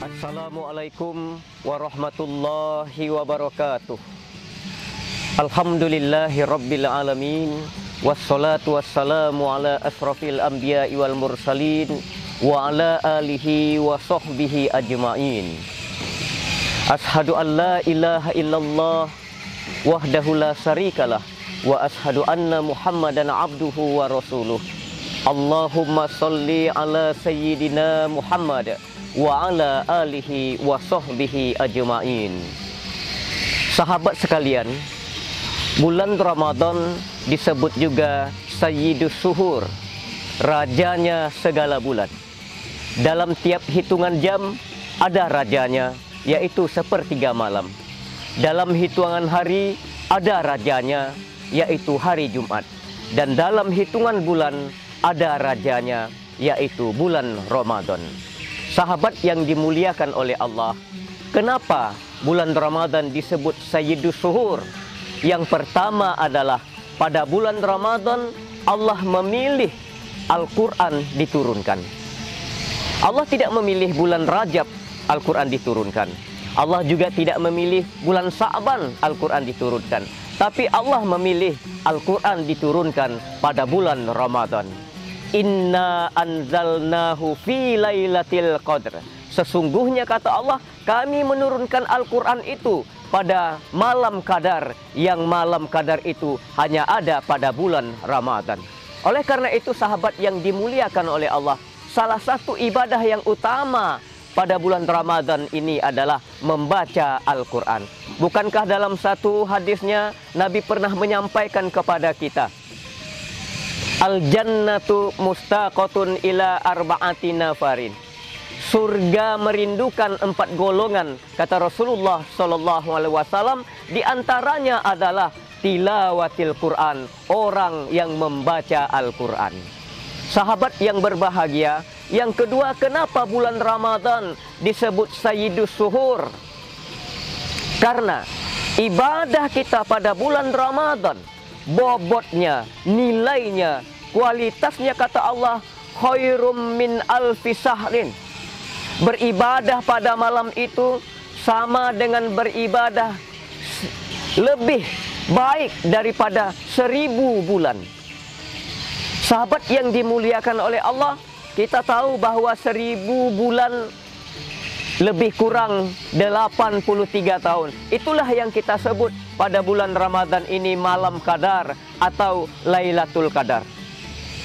Assalamualaikum warahmatullahi wabarakatuh. Alhamdulillahi rabbil alamin. Wassalatu wassalamu ala asrafil anbiya'i wal mursalin wa ala alihi wa sahbihi ajma'in. Ashhadu an la ilaha illallah wahdahu la syarikalah wa ashhadu anna Muhammadan abduhu wa rasuluh. Allahumma salli ala sayyidina Muhammad wa ala alihi wa sahbihi ajma'in. Sahabat sekalian, bulan Ramadan disebut juga Sayyidus Suhur, rajanya segala bulan. Dalam tiap hitungan jam ada rajanya, yaitu sepertiga malam. Dalam hitungan hari ada rajanya, yaitu hari Jumat. Dan dalam hitungan bulan ada rajanya, yaitu bulan Ramadan. Sahabat yang dimuliakan oleh Allah, kenapa bulan Ramadan disebut Sayyidus Suhur? Yang pertama adalah pada bulan Ramadan Allah memilih Al-Quran diturunkan. Allah tidak memilih bulan Rajab Al-Quran diturunkan. Allah juga tidak memilih bulan Sa'ban Al-Quran diturunkan. Tapi Allah memilih Al-Quran diturunkan pada bulan Ramadan. Inna anzalnahu fi lailatul qadr. Sesungguhnya kata Allah, kami menurunkan Al-Quran itu pada malam Qadar, yang malam Qadar itu hanya ada pada bulan Ramadan. Oleh karena itu sahabat yang dimuliakan oleh Allah, salah satu ibadah yang utama pada bulan Ramadan ini adalah membaca Al-Quran. Bukankah dalam satu hadisnya Nabi pernah menyampaikan kepada kita, Al-jannatu mustaqatun ila arba'ati nafarin. Surga merindukan 4 golongan, kata Rasulullah SAW. Di antaranya adalah tilawatil Quran, orang yang membaca Al-Quran. Sahabat yang berbahagia, yang kedua, kenapa bulan Ramadan disebut Sayyidus Suhur? Karena ibadah kita pada bulan Ramadan, bobotnya, nilainya, kualitasnya kata Allah, khairum min alfi sahrin. Beribadah pada malam itu sama dengan beribadah lebih baik daripada 1000 bulan. Sahabat yang dimuliakan oleh Allah, kita tahu bahwa 1000 bulan lebih kurang 83 tahun. Itulah yang kita sebut pada bulan Ramadan ini malam Qadar atau Lailatul Qadar.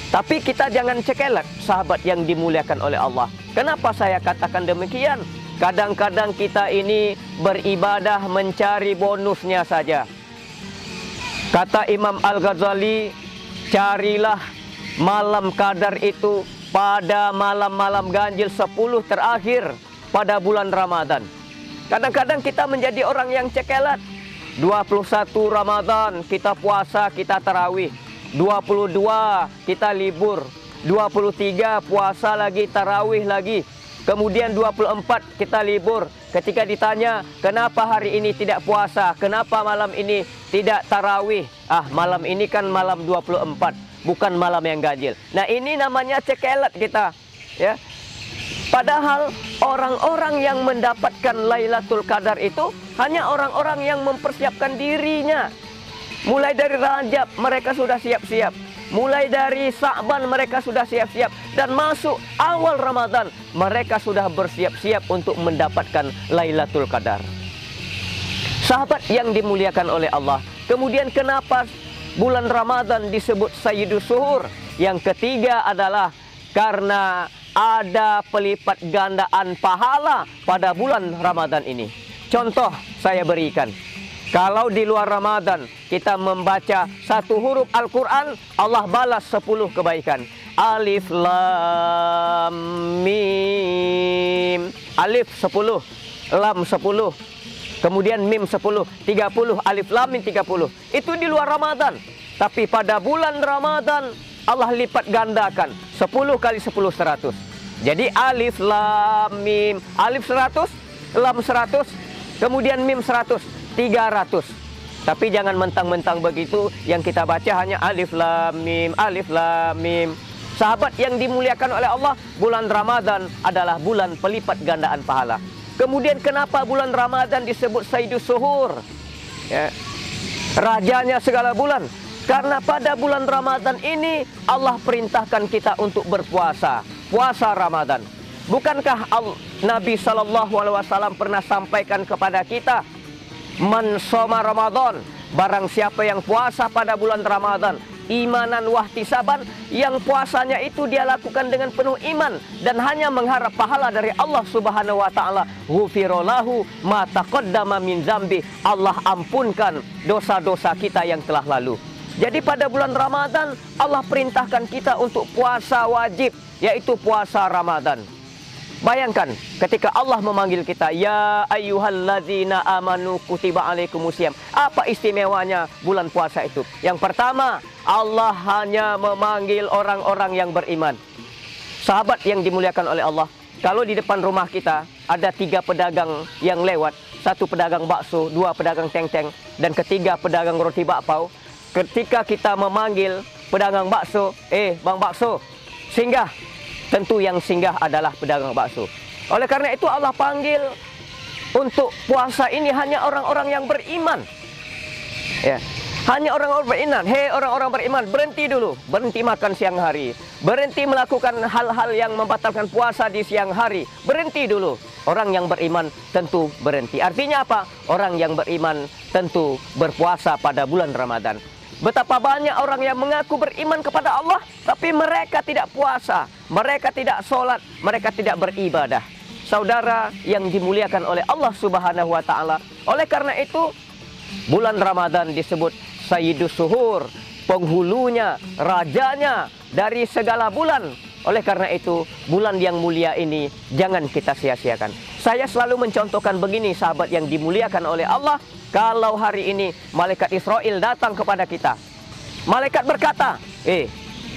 Tapi kita jangan cekelek, sahabat yang dimuliakan oleh Allah. Kenapa saya katakan demikian? Kadang-kadang kita ini beribadah mencari bonusnya saja. Kata Imam Al-Ghazali, carilah malam Qadar itu pada malam-malam ganjil 10 terakhir pada bulan Ramadan. Kadang-kadang kita menjadi orang yang cekelat. 21 Ramadan kita puasa, kita tarawih. 22 kita libur. 23 puasa lagi, tarawih lagi. Kemudian 24 kita libur. Ketika ditanya, kenapa hari ini tidak puasa? Kenapa malam ini tidak tarawih? Malam ini kan malam 24, bukan malam yang ganjil. Nah, ini namanya cekelat kita, ya. Padahal orang-orang yang mendapatkan Lailatul Qadar itu hanya orang-orang yang mempersiapkan dirinya. Mulai dari Rajab mereka sudah siap-siap. Mulai dari Sa'ban mereka sudah siap-siap. Dan masuk awal Ramadan mereka sudah bersiap-siap untuk mendapatkan Lailatul Qadar. Sahabat yang dimuliakan oleh Allah, kemudian kenapa bulan Ramadan disebut Sayyidus Suhur? Yang ketiga adalah karena ada pelipat gandaan pahala pada bulan Ramadan ini. Contoh saya berikan. Kalau di luar Ramadan kita membaca 1 huruf Al-Quran, Allah balas 10 kebaikan. Alif Lam Mim. Alif 10, Lam 10, kemudian Mim 10, 30. Alif Lam Mim 30. Itu di luar Ramadan. Tapi pada bulan Ramadan Allah lipat gandakan 10 kali 10 100. Jadi Alif Lam Mim, Alif 100, Lam 100, kemudian Mim 100. 300. Tapi jangan mentang-mentang begitu, yang kita baca hanya Alif Lam Mim, Alif Lam Mim. Sahabat yang dimuliakan oleh Allah, bulan Ramadan adalah bulan pelipat gandaan pahala. Kemudian kenapa bulan Ramadan disebut Sayyidus Suhur? Ya. Rajanya segala bulan. Karena pada bulan Ramadan ini Allah perintahkan kita untuk berpuasa. Puasa Ramadan. Bukankah Nabi SAW pernah sampaikan kepada kita, Man shoma Ramadan, barang siapa yang puasa pada bulan Ramadan, imanan wahtisaban, yang puasanya itu dia lakukan dengan penuh iman dan hanya mengharap pahala dari Allah Subhanahu wa taala, ghufira lahu ma taqaddama min dzambi, Allah ampunkan dosa-dosa kita yang telah lalu. Jadi pada bulan Ramadan Allah perintahkan kita untuk puasa wajib, yaitu puasa Ramadan. Bayangkan ketika Allah memanggil kita, ya ayyuhalladzina amanu kutiba alaikumusiyam. Apa istimewanya bulan puasa itu? Yang pertama, Allah hanya memanggil orang-orang yang beriman. Sahabat yang dimuliakan oleh Allah, kalau di depan rumah kita ada 3 pedagang yang lewat, 1 pedagang bakso, 2 pedagang teng-teng, dan ketiga pedagang roti bakpao. Ketika kita memanggil pedagang bakso, bang bakso, singgah. Tentu yang singgah adalah pedagang bakso. Oleh karena itu Allah panggil untuk puasa ini hanya orang-orang yang beriman. Ya, hanya orang-orang beriman. Hei orang-orang beriman, berhenti dulu. Berhenti makan siang hari. Berhenti melakukan hal-hal yang membatalkan puasa di siang hari. Berhenti dulu. Orang yang beriman tentu berhenti. Artinya apa? Orang yang beriman tentu berpuasa pada bulan Ramadan. Betapa banyak orang yang mengaku beriman kepada Allah, tapi mereka tidak puasa, mereka tidak sholat, mereka tidak beribadah. Saudara yang dimuliakan oleh Allah Subhanahu wa taala. Oleh karena itu, bulan Ramadan disebut Sayyidus Suhur, penghulunya, rajanya dari segala bulan. Oleh karena itu, bulan yang mulia ini jangan kita sia-siakan. Saya selalu mencontohkan begini, sahabat yang dimuliakan oleh Allah. Kalau hari ini malaikat Israel datang kepada kita, malaikat berkata,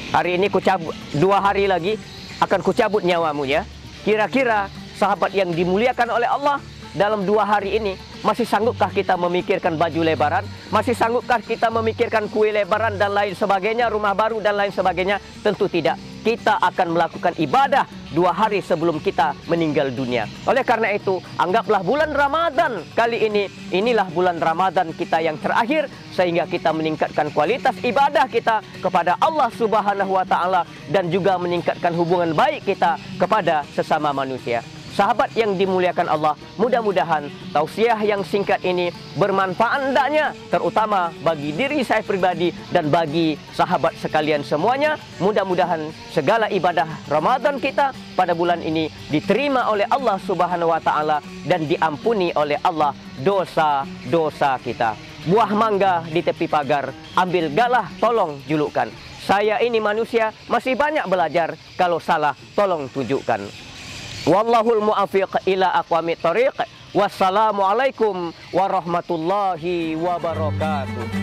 hari ini kucabut, 2 hari lagi akan kucabut nyawamu ya. Kira-kira sahabat yang dimuliakan oleh Allah, dalam 2 hari ini masih sanggupkah kita memikirkan baju lebaran? Masih sanggupkah kita memikirkan kue lebaran dan lain sebagainya, rumah baru dan lain sebagainya? Tentu tidak. Kita akan melakukan ibadah 2 hari sebelum kita meninggal dunia. Oleh karena itu, anggaplah bulan Ramadan kali ini, inilah bulan Ramadan kita yang terakhir, sehingga kita meningkatkan kualitas ibadah kita kepada Allah Subhanahu wa taala dan juga meningkatkan hubungan baik kita kepada sesama manusia. Sahabat yang dimuliakan Allah, mudah-mudahan tausiah yang singkat ini bermanfaat hendaknya, terutama bagi diri saya pribadi dan bagi sahabat sekalian semuanya. Mudah-mudahan segala ibadah Ramadan kita pada bulan ini diterima oleh Allah Subhanahu wa taala dan diampuni oleh Allah dosa-dosa kita. Buah mangga di tepi pagar, ambil galah, tolong julukkan. Saya ini manusia, masih banyak belajar, kalau salah tolong tunjukkan. Wallahul mu'afiq ila aqwamit thoriq. Wassalamualaikum warahmatullahi wabarakatuh.